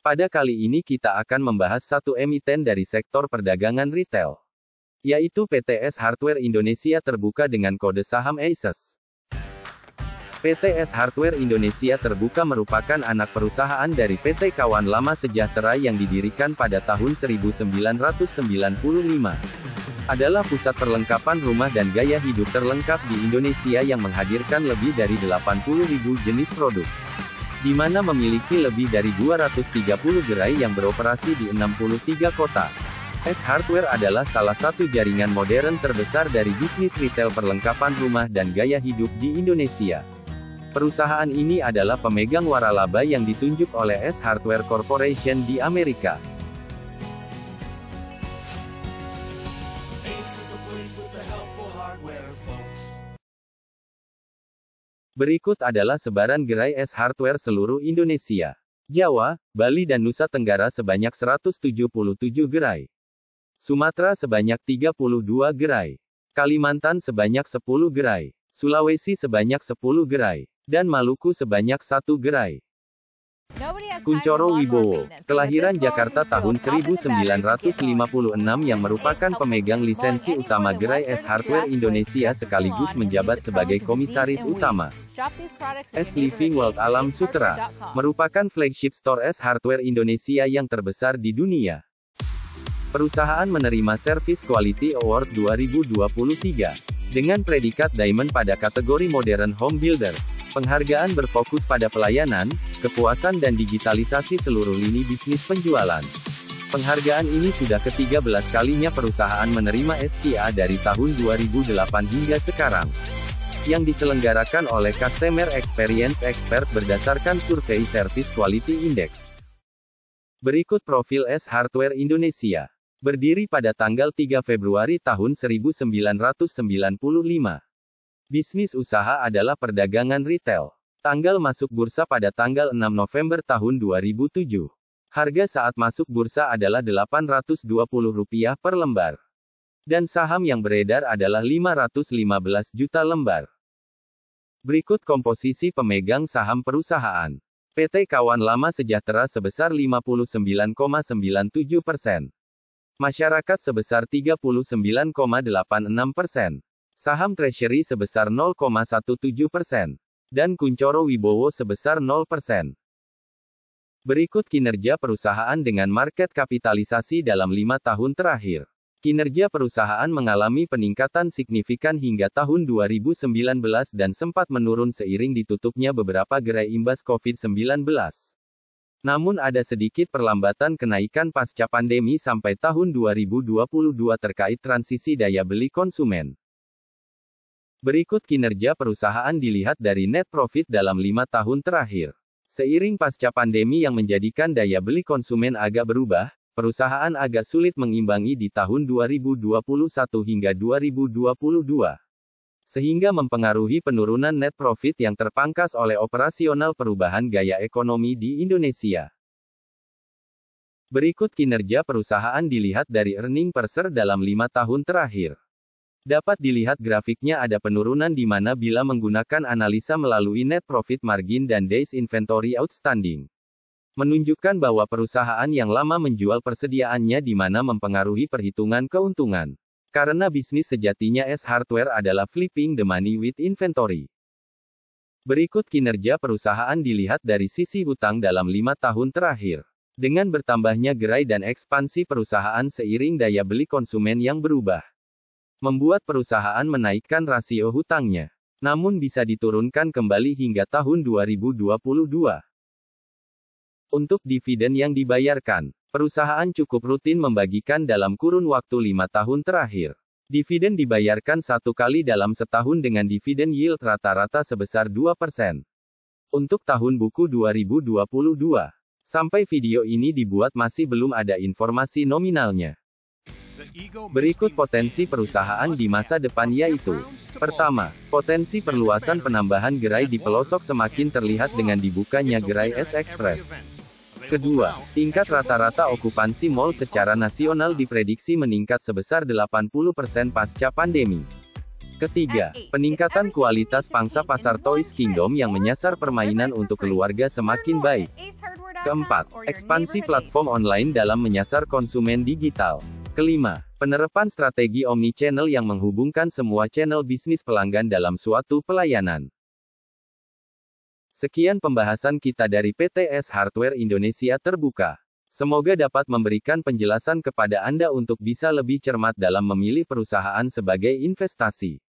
Pada kali ini kita akan membahas satu emiten dari sektor perdagangan retail, yaitu PT S Hardware Indonesia Terbuka dengan kode saham ASES. PT S Hardware Indonesia Terbuka merupakan anak perusahaan dari PT Kawan Lama Sejahtera yang didirikan pada tahun 1995. Adalah pusat perlengkapan rumah dan gaya hidup terlengkap di Indonesia yang menghadirkan lebih dari 80.000 jenis produk, di mana memiliki lebih dari 230 gerai yang beroperasi di 63 kota. S Hardware adalah salah satu jaringan modern terbesar dari bisnis retail perlengkapan rumah dan gaya hidup di Indonesia. Perusahaan ini adalah pemegang waralaba yang ditunjuk oleh S Hardware Corporation di Amerika. Berikut adalah sebaran gerai S Hardware seluruh Indonesia. Jawa, Bali dan Nusa Tenggara sebanyak 177 gerai. Sumatera sebanyak 32 gerai. Kalimantan sebanyak 10 gerai. Sulawesi sebanyak 10 gerai. Dan Maluku sebanyak 1 gerai. Kunchoro Wibowo, kelahiran Jakarta tahun 1956 yang merupakan pemegang lisensi utama gerai S Hardware Indonesia sekaligus menjabat sebagai komisaris utama. S Living World Alam Sutera, merupakan flagship store S Hardware Indonesia yang terbesar di dunia. Perusahaan menerima Service Quality Award 2023, dengan predikat Diamond pada kategori Modern Home Builder. Penghargaan berfokus pada pelayanan, kepuasan dan digitalisasi seluruh lini bisnis penjualan. Penghargaan ini sudah ke-13 kalinya perusahaan menerima SQA dari tahun 2008 hingga sekarang, yang diselenggarakan oleh Customer Experience Expert berdasarkan survei Service Quality Index. Berikut profil S Hardware Indonesia. Berdiri pada tanggal 3 Februari tahun 1995. Bisnis usaha adalah perdagangan retail. Tanggal masuk bursa pada tanggal 6 November tahun 2007. Harga saat masuk bursa adalah Rp820 per lembar. Dan saham yang beredar adalah 515 juta lembar. Berikut komposisi pemegang saham perusahaan. PT Kawan Lama Sejahtera sebesar 59,97%. Masyarakat sebesar 39,86%. Saham Treasury sebesar 0,17%. Dan Kunchoro Wibowo sebesar 0%. Berikut kinerja perusahaan dengan market kapitalisasi dalam 5 tahun terakhir. Kinerja perusahaan mengalami peningkatan signifikan hingga tahun 2019 dan sempat menurun seiring ditutupnya beberapa gerai imbas COVID-19. Namun ada sedikit perlambatan kenaikan pasca pandemi sampai tahun 2022 terkait transisi daya beli konsumen. Berikut kinerja perusahaan dilihat dari net profit dalam 5 tahun terakhir. Seiring pasca pandemi yang menjadikan daya beli konsumen agak berubah, perusahaan agak sulit mengimbangi di tahun 2021 hingga 2022. Sehingga mempengaruhi penurunan net profit yang terpangkas oleh operasional perubahan gaya ekonomi di Indonesia. Berikut kinerja perusahaan dilihat dari earning per share dalam 5 tahun terakhir. Dapat dilihat grafiknya ada penurunan di mana bila menggunakan analisa melalui net profit margin dan days inventory outstanding. Menunjukkan bahwa perusahaan yang lama menjual persediaannya di mana mempengaruhi perhitungan keuntungan. Karena bisnis sejatinya S Hardware adalah flipping the money with inventory. Berikut kinerja perusahaan dilihat dari sisi hutang dalam 5 tahun terakhir. Dengan bertambahnya gerai dan ekspansi perusahaan seiring daya beli konsumen yang berubah, membuat perusahaan menaikkan rasio hutangnya. Namun bisa diturunkan kembali hingga tahun 2022. Untuk dividen yang dibayarkan, perusahaan cukup rutin membagikan dalam kurun waktu 5 tahun terakhir. Dividen dibayarkan 1 kali dalam setahun dengan dividen yield rata-rata sebesar 2%. Untuk tahun buku 2022. Sampai video ini dibuat masih belum ada informasi nominalnya. Berikut potensi perusahaan di masa depan yaitu: pertama, potensi perluasan penambahan gerai di pelosok semakin terlihat dengan dibukanya gerai S Express. Kedua, tingkat rata-rata okupansi mal secara nasional diprediksi meningkat sebesar 80% pasca pandemi. Ketiga, peningkatan kualitas pangsa pasar Toys Kingdom yang menyasar permainan untuk keluarga semakin baik. Keempat, ekspansi platform online dalam menyasar konsumen digital. Kelima, penerapan strategi omni-channel yang menghubungkan semua channel bisnis pelanggan dalam suatu pelayanan. Sekian pembahasan kita dari PTS Hardware Indonesia Terbuka. Semoga dapat memberikan penjelasan kepada Anda untuk bisa lebih cermat dalam memilih perusahaan sebagai investasi.